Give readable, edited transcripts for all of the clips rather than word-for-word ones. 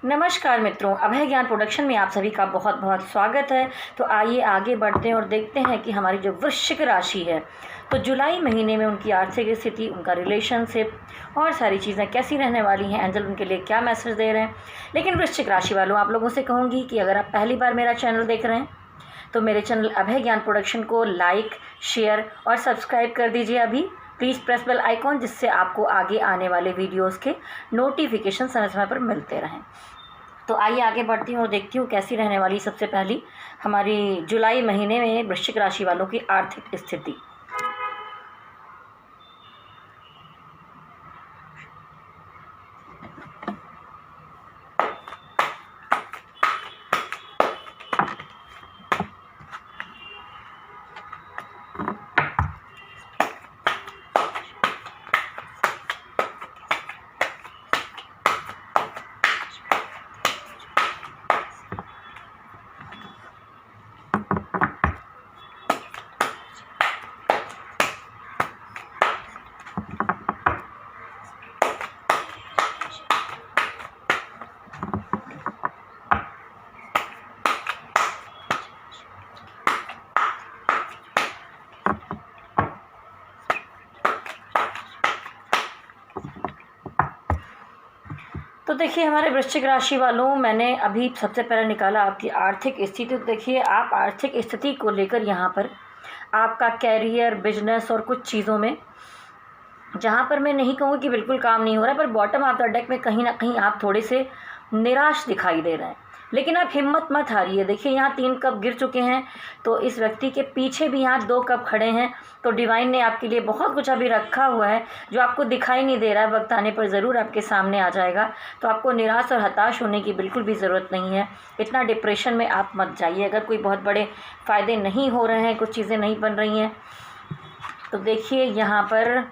नमस्कार मित्रों, अभय ज्ञान प्रोडक्शन में आप सभी का बहुत बहुत स्वागत है। तो आइए आगे बढ़ते हैं और देखते हैं कि हमारी जो वृश्चिक राशि है तो जुलाई महीने में उनकी आर्थिक स्थिति, उनका रिलेशनशिप और सारी चीज़ें कैसी रहने वाली हैं, एंजल उनके लिए क्या मैसेज दे रहे हैं। लेकिन वृश्चिक राशि वालों, आप लोगों से कहूँगी कि अगर आप पहली बार मेरा चैनल देख रहे हैं तो मेरे चैनल अभय ज्ञान प्रोडक्शन को लाइक, शेयर और सब्सक्राइब कर दीजिए अभी। प्लीज़ प्रेस बेल आइकॉन, जिससे आपको आगे आने वाले वीडियोस के नोटिफिकेशन समय समय पर मिलते रहें। तो आइए आगे बढ़ती हूँ और देखती हूँ कैसी रहने वाली सबसे पहली हमारी जुलाई महीने में वृश्चिक राशि वालों की आर्थिक स्थिति। तो देखिए हमारे वृश्चिक राशि वालों, मैंने अभी सबसे पहले निकाला आपकी आर्थिक स्थिति। तो देखिए आप आर्थिक स्थिति को लेकर यहाँ पर आपका कैरियर, बिजनेस और कुछ चीज़ों में, जहाँ पर मैं नहीं कहूँगी कि बिल्कुल काम नहीं हो रहा है, पर बॉटम ऑफ द डेक में कहीं ना कहीं आप थोड़े से निराश दिखाई दे रहे हैं। लेकिन आप हिम्मत मत हारिए। देखिए यहाँ 3 कप गिर चुके हैं, तो इस व्यक्ति के पीछे भी यहाँ 2 कप खड़े हैं। तो डिवाइन ने आपके लिए बहुत कुछ अभी रखा हुआ है जो आपको दिखाई नहीं दे रहा है, वक्त आने पर ज़रूर आपके सामने आ जाएगा। तो आपको निराश और हताश होने की बिल्कुल भी ज़रूरत नहीं है। इतना डिप्रेशन में आप मत जाइए। अगर कोई बहुत बड़े फ़ायदे नहीं हो रहे हैं, कुछ चीज़ें नहीं बन रही हैं, तो देखिए यहाँ पर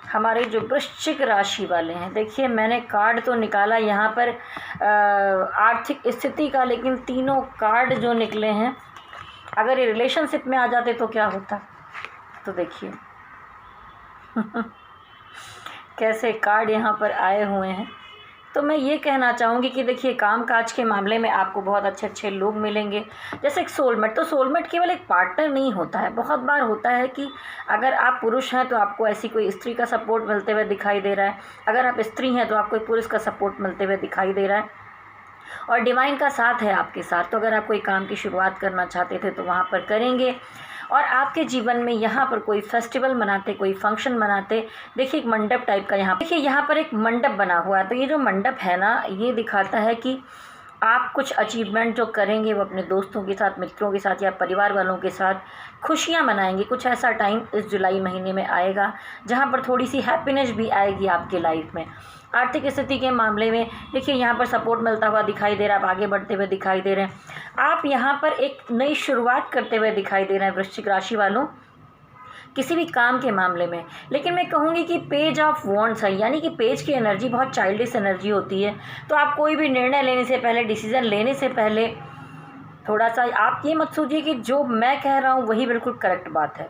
हमारे जो वृश्चिक राशि वाले हैं, देखिए मैंने कार्ड तो निकाला यहाँ पर आर्थिक स्थिति का, लेकिन तीनों कार्ड जो निकले हैं, अगर ये रिलेशनशिप में आ जाते तो क्या होता। तो देखिए कैसे कार्ड यहाँ पर आए हुए हैं। तो मैं ये कहना चाहूँगी कि देखिए कामकाज के मामले में आपको बहुत अच्छे अच्छे लोग मिलेंगे, जैसे एक सोलमेट। तो सोलमेट केवल एक पार्टनर नहीं होता है, बहुत बार होता है कि अगर आप पुरुष हैं तो आपको ऐसी कोई स्त्री का सपोर्ट मिलते हुए दिखाई दे रहा है, अगर आप स्त्री हैं तो आपको एक पुरुष का सपोर्ट मिलते हुए दिखाई दे रहा है, और डिवाइन का साथ है आपके साथ। तो अगर आप कोई काम की शुरुआत करना चाहते थे तो वहाँ पर करेंगे। और आपके जीवन में यहाँ पर कोई फेस्टिवल मनाते, कोई फंक्शन मनाते, देखिए एक मंडप टाइप का यहाँ, देखिए यहाँ पर एक मंडप बना हुआ है। तो ये जो मंडप है ना, ये दिखाता है कि आप कुछ अचीवमेंट जो करेंगे वो अपने दोस्तों के साथ, मित्रों के साथ या परिवार वालों के साथ खुशियाँ मनाएंगे। कुछ ऐसा टाइम इस जुलाई महीने में आएगा जहाँ पर थोड़ी सी हैप्पीनेस भी आएगी आपके लाइफ में। आर्थिक स्थिति के मामले में देखिए यहाँ पर सपोर्ट मिलता हुआ दिखाई दे रहा है, आप आगे बढ़ते हुए दिखाई दे रहे हैं, आप यहाँ पर एक नई शुरुआत करते हुए दिखाई दे रहे हैं वृश्चिक राशि वालों, किसी भी काम के मामले में। लेकिन मैं कहूँगी कि पेज ऑफ वॉन्ड्स है, यानी कि पेज की एनर्जी बहुत चाइल्डिश एनर्जी होती है। तो आप कोई भी निर्णय लेने से पहले, डिसीजन लेने से पहले थोड़ा सा आप ये मत सोचिए कि जो मैं कह रहा हूँ वही बिल्कुल करेक्ट बात है।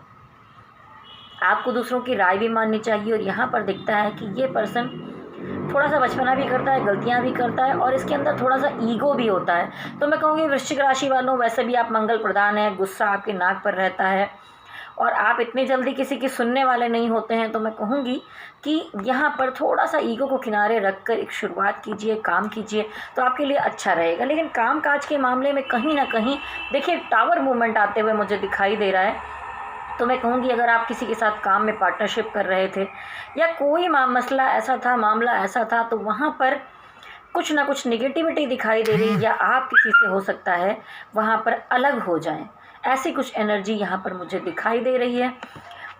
आपको दूसरों की राय भी माननी चाहिए। और यहाँ पर दिखता है कि ये पर्सन थोड़ा सा बचपना भी करता है, गलतियाँ भी करता है, और इसके अंदर थोड़ा सा ईगो भी होता है। तो मैं कहूँगी वृश्चिक राशि वालों, वैसे भी आप मंगल प्रधान हैं, गुस्सा आपके नाक पर रहता है और आप इतनी जल्दी किसी की सुनने वाले नहीं होते हैं। तो मैं कहूँगी कि यहाँ पर थोड़ा सा ईगो को किनारे रखकर एक शुरुआत कीजिए, काम कीजिए, तो आपके लिए अच्छा रहेगा। लेकिन कामकाज के मामले में कहीं ना कहीं देखिए टावर मूवमेंट आते हुए मुझे दिखाई दे रहा है। तो मैं कहूँगी अगर आप किसी के साथ काम में पार्टनरशिप कर रहे थे या कोई मामला ऐसा था, तो वहाँ पर कुछ ना कुछ निगेटिविटी दिखाई दे रही, या आप किसी से हो सकता है वहाँ पर अलग हो जाएं, ऐसी कुछ एनर्जी यहाँ पर मुझे दिखाई दे रही है।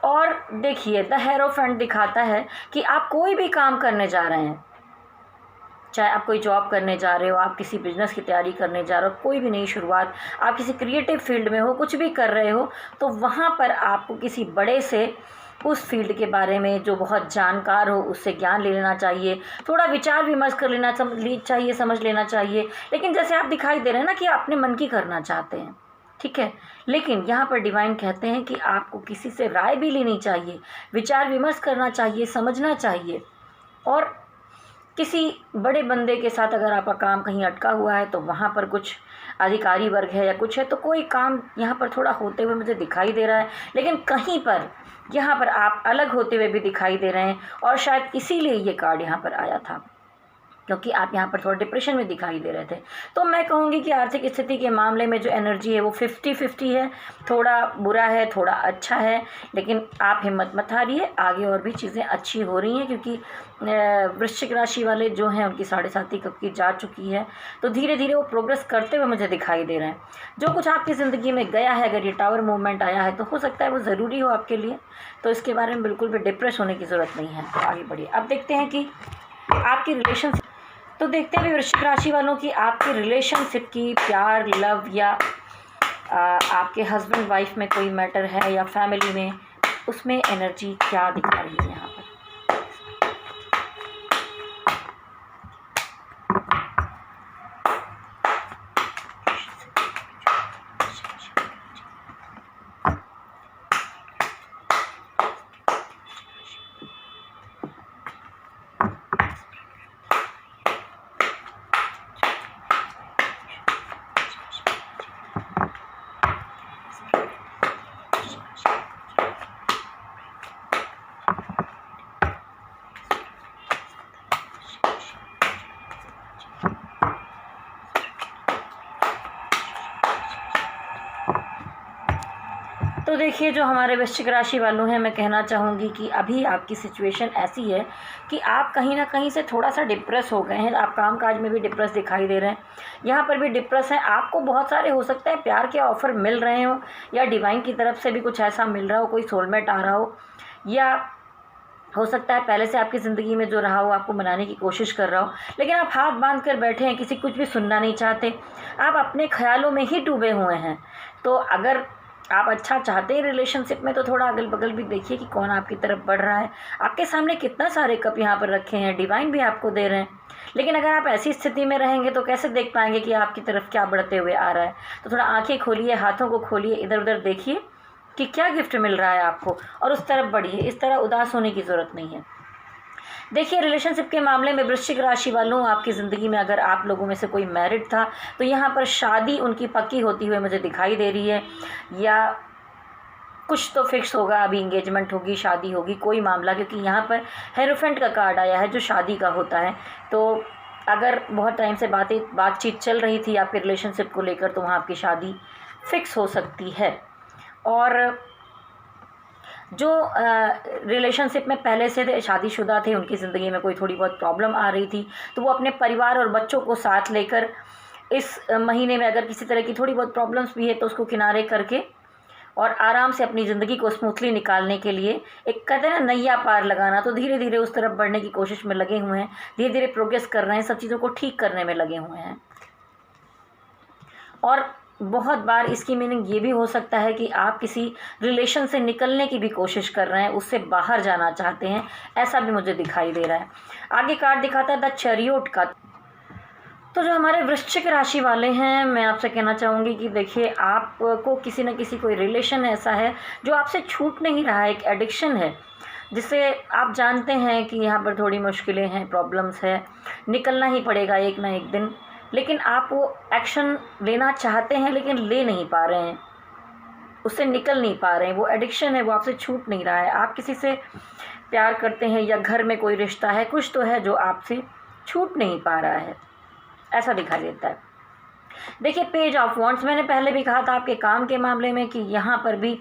और देखिए द हेरोफेंट दिखाता है कि आप कोई भी काम करने जा रहे हैं, चाहे आप कोई जॉब करने जा रहे हो, आप किसी बिजनेस की तैयारी करने जा रहे हो, कोई भी नई शुरुआत, आप किसी क्रिएटिव फील्ड में हो, कुछ भी कर रहे हो, तो वहाँ पर आपको किसी बड़े से उस फील्ड के बारे में जो बहुत जानकार हो उससे ज्ञान ले लेना चाहिए, थोड़ा विचार विमर्श कर लेना चाहिए, समझ लेना चाहिए। लेकिन जैसे आप दिखाई दे रहे हैं ना कि अपने मन की करना चाहते हैं, ठीक है, लेकिन यहाँ पर डिवाइन कहते हैं कि आपको किसी से राय भी लेनी चाहिए, विचार विमर्श करना चाहिए, समझना चाहिए। और किसी बड़े बंदे के साथ अगर आपका काम कहीं अटका हुआ है तो वहाँ पर कुछ अधिकारी वर्ग है या कुछ है, तो कोई काम यहाँ पर थोड़ा होते हुए मुझे दिखाई दे रहा है। लेकिन कहीं पर यहाँ पर आप अलग होते हुए भी दिखाई दे रहे हैं, और शायद इसीलिए ये कार्ड यहाँ पर आया था, क्योंकि आप यहाँ पर थोड़ा डिप्रेशन में दिखाई दे रहे थे। तो मैं कहूँगी कि आर्थिक स्थिति के मामले में जो एनर्जी है वो 50-50 है, थोड़ा बुरा है थोड़ा अच्छा है, लेकिन आप हिम्मत मत हारिए, आगे और भी चीज़ें अच्छी हो रही हैं, क्योंकि वृश्चिक राशि वाले जो हैं उनकी 7.5 कब की जा चुकी है, तो धीरे धीरे वो प्रोग्रेस करते हुए मुझे दिखाई दे रहे हैं। जो कुछ आपकी ज़िंदगी में गया है, अगर ये टावर मूवमेंट आया है तो हो सकता है वो ज़रूरी हो आपके लिए, तो इसके बारे में बिल्कुल भी डिप्रेस होने की ज़रूरत नहीं है। तो आगे बढ़िए, अब देखते हैं कि आपकी रिलेशन, तो देखते हैं वृश्चिक राशि वालों की आपकी रिलेशनशिप की, प्यार, लव, या आपके हस्बैंड वाइफ में कोई मैटर है या फैमिली में, उसमें एनर्जी क्या दिखा रही है यहाँ पर। तो देखिए, जो हमारे वृश्चिक राशि वालों हैं, मैं कहना चाहूँगी कि अभी आपकी सिचुएशन ऐसी है कि आप कहीं ना कहीं से थोड़ा सा डिप्रेस हो गए हैं। आप कामकाज में भी डिप्रेस दिखाई दे रहे हैं, यहाँ पर भी डिप्रेस हैं। आपको बहुत सारे हो सकता है प्यार के ऑफ़र मिल रहे हो, या डिवाइन की तरफ से भी कुछ ऐसा मिल रहा हो, कोई सोलमेट आ रहा हो, या हो सकता है पहले से आपकी ज़िंदगी में जो रहा हो आपको मनाने की कोशिश कर रहा हो, लेकिन आप हाथ बांध कर बैठे हैं, किसी कुछ भी सुनना नहीं चाहते, आप अपने ख्यालों में ही डूबे हुए हैं। तो अगर आप अच्छा चाहते हैं रिलेशनशिप में, तो थोड़ा अगल बगल भी देखिए कि कौन आपकी तरफ बढ़ रहा है। आपके सामने कितना सारे कप यहाँ पर रखे हैं, डिवाइन भी आपको दे रहे हैं, लेकिन अगर आप ऐसी स्थिति में रहेंगे तो कैसे देख पाएंगे कि आपकी तरफ क्या बढ़ते हुए आ रहा है। तो थोड़ा आंखें खोलिए, हाथों को खोलिए, इधर उधर देखिए कि क्या गिफ्ट मिल रहा है आपको, और उस तरफ बढ़िए। इस तरह उदास होने की ज़रूरत नहीं है। देखिए, रिलेशनशिप के मामले में वृश्चिक राशि वालों, आपकी ज़िंदगी में अगर आप लोगों में से कोई मैरिड था तो यहाँ पर शादी उनकी पक्की होती हुई मुझे दिखाई दे रही है, या कुछ तो फिक्स होगा, अभी इंगेजमेंट होगी, शादी होगी, कोई मामला, क्योंकि यहाँ पर हेरोफेंट का कार्ड आया है जो शादी का होता है। तो अगर बहुत टाइम से बातचीत चल रही थी आपके रिलेशनशिप को लेकर, तो वहाँ आपकी शादी फिक्स हो सकती है। और जो रिलेशनशिप में पहले से शादीशुदा थे, उनकी ज़िंदगी में कोई थोड़ी बहुत प्रॉब्लम आ रही थी, तो वो अपने परिवार और बच्चों को साथ लेकर इस महीने में अगर किसी तरह की थोड़ी बहुत प्रॉब्लम्स भी है तो उसको किनारे करके और आराम से अपनी ज़िंदगी को स्मूथली निकालने के लिए, एक कहते हैं ना नैया पार लगाना, तो धीरे धीरे उस तरफ बढ़ने की कोशिश में लगे हुए हैं, धीरे धीरे प्रोग्रेस कर रहे हैं, सब चीज़ों को ठीक करने में लगे हुए हैं। और बहुत बार इसकी मीनिंग ये भी हो सकता है कि आप किसी रिलेशन से निकलने की भी कोशिश कर रहे हैं, उससे बाहर जाना चाहते हैं, ऐसा भी मुझे दिखाई दे रहा है। आगे कार्ड दिखाता है द चैरियट का। तो जो हमारे वृश्चिक राशि वाले हैं, मैं आपसे कहना चाहूँगी कि देखिए, आपको किसी न किसी कोई रिलेशन ऐसा है जो आपसे छूट नहीं रहा है, एक एडिक्शन है जिससे आप जानते हैं कि यहाँ पर थोड़ी मुश्किलें हैं, प्रॉब्लम्स है, निकलना ही पड़ेगा एक ना एक दिन, लेकिन आप वो एक्शन लेना चाहते हैं लेकिन ले नहीं पा रहे हैं, उससे निकल नहीं पा रहे हैं। वो एडिक्शन है, वो आपसे छूट नहीं रहा है। आप किसी से प्यार करते हैं या घर में कोई रिश्ता है, कुछ तो है जो आपसे छूट नहीं पा रहा है, ऐसा दिखाई देता है। देखिए, पेज ऑफ वॉन्ड्स, मैंने पहले भी कहा था आपके काम के मामले में कि यहाँ पर भी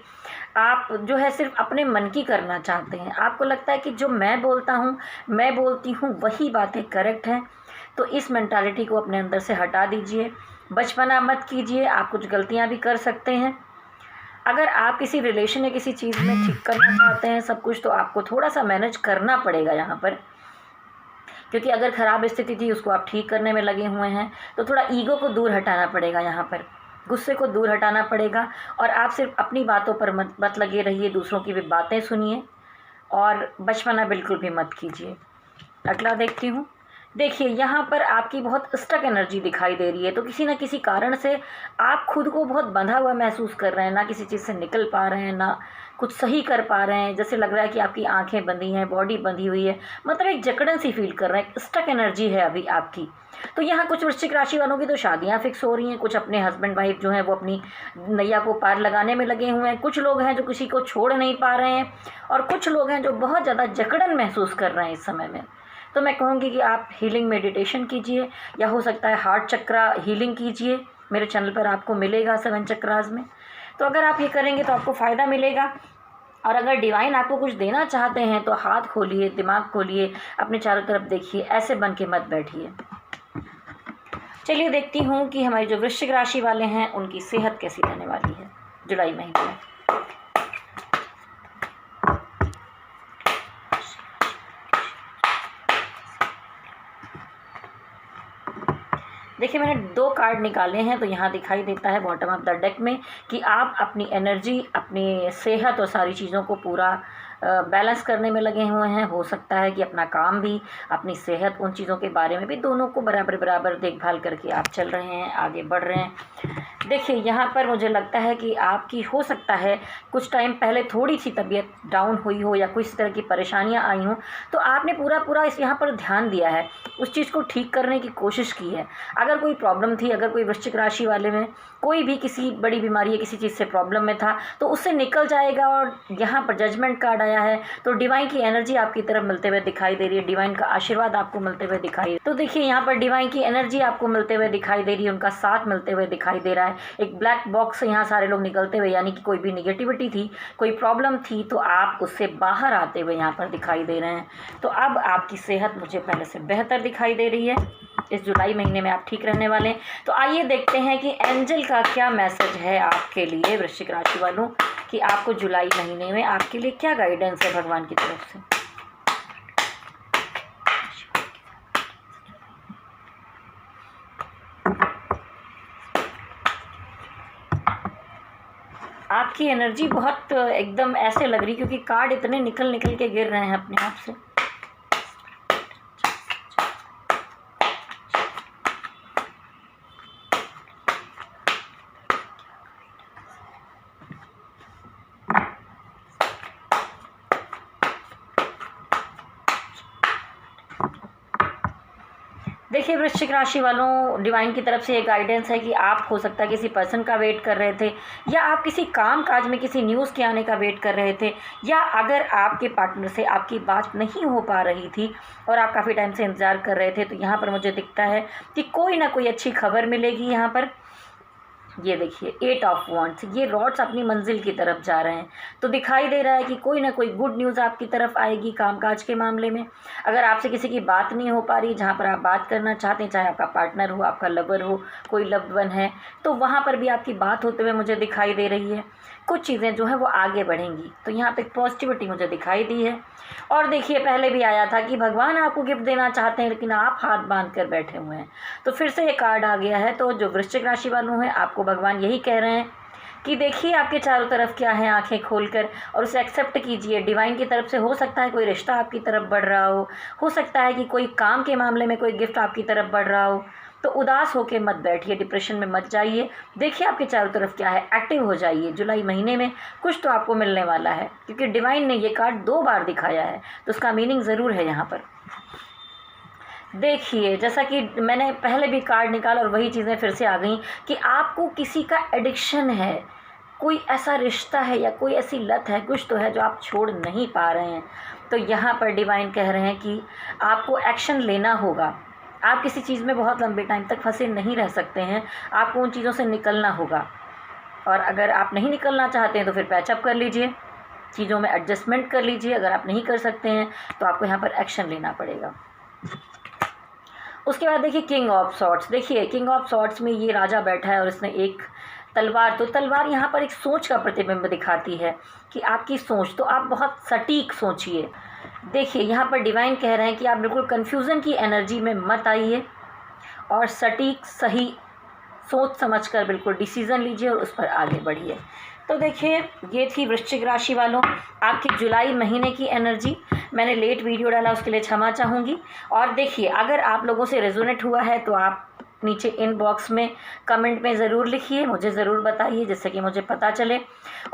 आप जो है सिर्फ अपने मन की करना चाहते हैं। आपको लगता है कि जो मैं बोलता हूँ, मैं बोलती हूँ, वही बातें करेक्ट हैं। तो इस मेंटालिटी को अपने अंदर से हटा दीजिए, बचपना मत कीजिए। आप कुछ गलतियाँ भी कर सकते हैं। अगर आप किसी रिलेशन या किसी चीज़ में ठीक करना चाहते हैं सब कुछ, तो आपको थोड़ा सा मैनेज करना पड़ेगा यहाँ पर, क्योंकि अगर ख़राब स्थिति थी उसको आप ठीक करने में लगे हुए हैं, तो थोड़ा ईगो को दूर हटाना पड़ेगा, यहाँ पर गुस्से को दूर हटाना पड़ेगा, और आप सिर्फ अपनी बातों पर मत लगे रहिए, दूसरों की भी बातें सुनिए, और बचपना बिल्कुल भी मत कीजिए। अगला देखती हूँ, देखिए यहाँ पर आपकी बहुत स्टक एनर्जी दिखाई दे रही है, तो किसी न किसी कारण से आप खुद को बहुत बंधा हुआ महसूस कर रहे हैं, ना किसी चीज़ से निकल पा रहे हैं, ना कुछ सही कर पा रहे हैं। जैसे लग रहा है कि आपकी आंखें बंधी हैं, बॉडी बंधी हुई है, मतलब एक जकड़न सी फील कर रहे हैं, स्टक एनर्जी है अभी आपकी। तो यहाँ कुछ वृश्चिक राशि वालों की तो शादियाँ फिक्स हो रही हैं, कुछ अपने हस्बैंड वाइफ जो हैं वो अपनी नैया को पार लगाने में लगे हुए हैं, कुछ लोग हैं जो किसी को छोड़ नहीं पा रहे हैं, और कुछ लोग हैं जो बहुत ज़्यादा जकड़न महसूस कर रहे हैं इस समय में। तो मैं कहूँगी कि आप हीलिंग मेडिटेशन कीजिए, या हो सकता है हार्ट चक्रा हीलिंग कीजिए। मेरे चैनल पर आपको मिलेगा 7 चक्रास में। तो अगर आप ये करेंगे तो आपको फ़ायदा मिलेगा। और अगर डिवाइन आपको कुछ देना चाहते हैं तो हाथ खोलिए, दिमाग खोलिए, अपने चारों तरफ देखिए, ऐसे बन के मत बैठिए। चलिए देखती हूँ कि हमारी जो वृश्चिक राशि वाले हैं उनकी सेहत कैसी रहने वाली है जुलाई महीने में। देखिए मैंने 2 कार्ड निकाले हैं, तो यहाँ दिखाई देता है बॉटम ऑफ द डेक में कि आप अपनी एनर्जी, अपनी सेहत और सारी चीज़ों को पूरा बैलेंस करने में लगे हुए हैं। हो सकता है कि अपना काम भी, अपनी सेहत, उन चीज़ों के बारे में भी, दोनों को बराबर बराबर देखभाल करके आप चल रहे हैं, आगे बढ़ रहे हैं। देखिए यहाँ पर मुझे लगता है कि आपकी हो सकता है कुछ टाइम पहले थोड़ी सी तबीयत डाउन हुई हो या कुछ तरह की परेशानियाँ आई हों, तो आपने पूरा इस यहाँ पर ध्यान दिया है, उस चीज़ को ठीक करने की कोशिश की है। अगर कोई प्रॉब्लम थी, अगर कोई वृश्चिक राशि वाले में कोई भी किसी बड़ी बीमारी या किसी चीज़ से प्रॉब्लम में था, तो उससे निकल जाएगा। और यहाँ पर जजमेंट कार्ड आया है, तो डिवाइन की एनर्जी आपकी तरफ मिलते हुए दिखाई दे रही है, डिवाइन का आशीर्वाद आपको मिलते हुए दिखाई दे रहा है। तो देखिए यहाँ पर डिवाइन की एनर्जी आपको मिलते हुए दिखाई दे रही है, उनका साथ मिलते हुए दिखाई दे रहा है। एक ब्लैक बॉक्स से यहाँ सारे लोग निकलते हुए, यानी कि कोई भी निगेटिविटी थी, कोई प्रॉब्लम थी, तो आप उससे बाहर आते हुए यहाँ पर दिखाई दे रहे हैं। तो अब आपकी सेहत मुझे पहले से बेहतर दिखाई दे रही है। इस जुलाई महीने में आप ठीक रहने वाले हैं। तो आइए देखते हैं कि एंजल का क्या मैसेज है आपके लिए वृश्चिक राशि वालों, कि आपको जुलाई महीने में आपके लिए क्या गाइडेंस है भगवान की तरफ से। आपकी एनर्जी बहुत एकदम ऐसे लग रही, क्योंकि कार्ड इतने निकल के गिर रहे हैं अपने आप से। देखिए वृश्चिक राशि वालों, डिवाइन की तरफ से ये गाइडेंस है कि आप हो सकता है किसी पर्सन का वेट कर रहे थे, या आप किसी काम काज में किसी न्यूज़ के आने का वेट कर रहे थे, या अगर आपके पार्टनर से आपकी बात नहीं हो पा रही थी और आप काफ़ी टाइम से इंतज़ार कर रहे थे, तो यहाँ पर मुझे दिखता है कि कोई ना कोई अच्छी खबर मिलेगी। यहाँ पर ये देखिए 8 ऑफ वॉन्ड्स, ये रॉड्स अपनी मंजिल की तरफ जा रहे हैं, तो दिखाई दे रहा है कि कोई ना कोई गुड न्यूज़ आपकी तरफ आएगी कामकाज के मामले में। अगर आपसे किसी की बात नहीं हो पा रही, जहाँ पर आप बात करना चाहते हैं, चाहे आपका पार्टनर हो, आपका लवर हो, कोई लव्ड वन है, तो वहाँ पर भी आपकी बात होते हुए मुझे दिखाई दे रही है। कुछ चीज़ें जो है वो आगे बढ़ेंगी, तो यहाँ पे पॉजिटिविटी मुझे दिखाई दी है। और देखिए पहले भी आया था कि भगवान आपको गिफ्ट देना चाहते हैं, लेकिन आप हाथ बांध कर बैठे हुए हैं, तो फिर से ये कार्ड आ गया है। तो जो वृश्चिक राशि वालों हैं, आपको भगवान यही कह रहे हैं कि देखिए आपके चारों तरफ क्या है, आंखें खोलकर, और उसे एक्सेप्ट कीजिए। डिवाइन की तरफ से हो सकता है कोई रिश्ता आपकी तरफ बढ़ रहा हो सकता है कि कोई काम के मामले में कोई गिफ्ट आपकी तरफ बढ़ रहा हो। तो उदास होकर मत बैठिए, डिप्रेशन में मत जाइए। देखिए आपके चारों तरफ क्या है, एक्टिव हो जाइए। जुलाई महीने में कुछ तो आपको मिलने वाला है, क्योंकि डिवाइन ने ये कार्ड 2 बार दिखाया है, तो उसका मीनिंग ज़रूर है यहाँ पर। देखिए जैसा कि मैंने पहले भी कार्ड निकाला और वही चीज़ें फिर से आ गई कि आपको किसी का एडिक्शन है, कोई ऐसा रिश्ता है या कोई ऐसी लत है, कुछ तो है जो आप छोड़ नहीं पा रहे हैं। तो यहाँ पर डिवाइन कह रहे हैं कि आपको एक्शन लेना होगा। आप किसी चीज़ में बहुत लंबे टाइम तक फंसे नहीं रह सकते हैं, आपको उन चीज़ों से निकलना होगा। और अगर आप नहीं निकलना चाहते हैं तो फिर पैचअप कर लीजिए, चीज़ों में एडजस्टमेंट कर लीजिए। अगर आप नहीं कर सकते हैं तो आपको यहाँ पर एक्शन लेना पड़ेगा। उसके बाद देखिए किंग ऑफ सॉर्ड्स। देखिए किंग ऑफ सॉर्ड्स में ये राजा बैठा है और इसने एक तलवार, तो तलवार यहाँ पर एक सोच का प्रतिबिंब दिखाती है कि आपकी सोच, तो आप बहुत सटीक सोचिए। देखिए यहाँ पर डिवाइन कह रहे हैं कि आप बिल्कुल कन्फ्यूज़न की एनर्जी में मत आइए, और सटीक सही सोच समझकर बिल्कुल डिसीज़न लीजिए और उस पर आगे बढ़िए। तो देखिए, ये थी वृश्चिक राशि वालों आपकी जुलाई महीने की एनर्जी। मैंने लेट वीडियो डाला, उसके लिए क्षमा चाहूँगी। और देखिए, अगर आप लोगों से रेजोनेट हुआ है तो आप नीचे इनबॉक्स में कमेंट में ज़रूर लिखिए, मुझे ज़रूर बताइए, जिससे कि मुझे पता चले।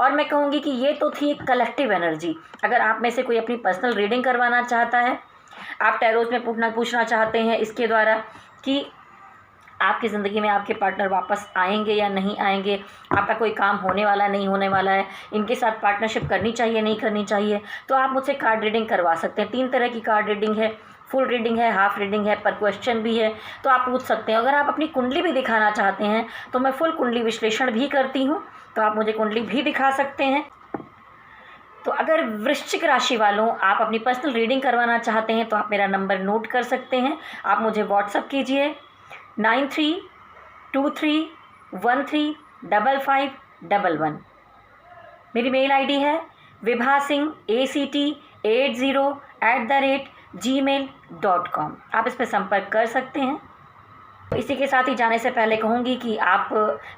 और मैं कहूँगी कि ये तो थी एक कलेक्टिव एनर्जी। अगर आप में से कोई अपनी पर्सनल रीडिंग करवाना चाहता है, आप टैरोट में पूछना चाहते हैं इसके द्वारा कि आपकी ज़िंदगी में आपके पार्टनर वापस आएंगे या नहीं आएंगे, आपका कोई काम होने वाला नहीं होने वाला है, इनके साथ पार्टनरशिप करनी चाहिए नहीं करनी चाहिए, तो आप मुझसे कार्ड रीडिंग करवा सकते हैं। 3 तरह की कार्ड रीडिंग है, फुल रीडिंग है, हाफ रीडिंग है, पर क्वेश्चन भी है, तो आप पूछ सकते हैं। अगर आप अपनी कुंडली भी दिखाना चाहते हैं तो मैं फुल कुंडली विश्लेषण भी करती हूँ, तो आप मुझे कुंडली भी दिखा सकते हैं। तो अगर वृश्चिक राशि वालों आप अपनी पर्सनल रीडिंग करवाना चाहते हैं तो आप मेरा नंबर नोट कर सकते हैं। आप मुझे व्हाट्सअप कीजिए 9323135511। मेरी मेल आईडी है vibhasingh8080@gmail.com। आप इस पर संपर्क कर सकते हैं। इसी के साथ ही जाने से पहले कहूँगी कि आप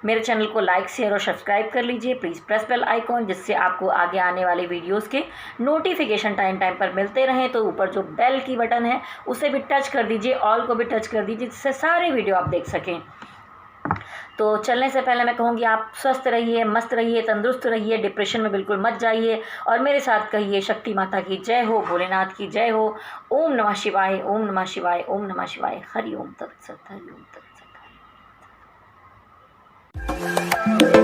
मेरे चैनल को लाइक शेयर और सब्सक्राइब कर लीजिए। प्लीज़ प्रेस बेल आइकॉन, जिससे आपको आगे आने वाले वीडियोस के नोटिफिकेशन टाइम पर मिलते रहें। तो ऊपर जो बेल की बटन है उसे भी टच कर दीजिए, ऑल को भी टच कर दीजिए, जिससे सारे वीडियो आप देख सकें। तो चलने से पहले मैं कहूँगी आप स्वस्थ रहिए, मस्त रहिए, तंदुरुस्त रहिए, डिप्रेशन में बिल्कुल मत जाइए और मेरे साथ कहिए शक्ति माता की जय हो, भोलेनाथ की जय हो। ओम नमः शिवाय, ओम नमः शिवाय, ओम नमः शिवाय। हरि ओम तत्सत, हरि ओम तत्सत।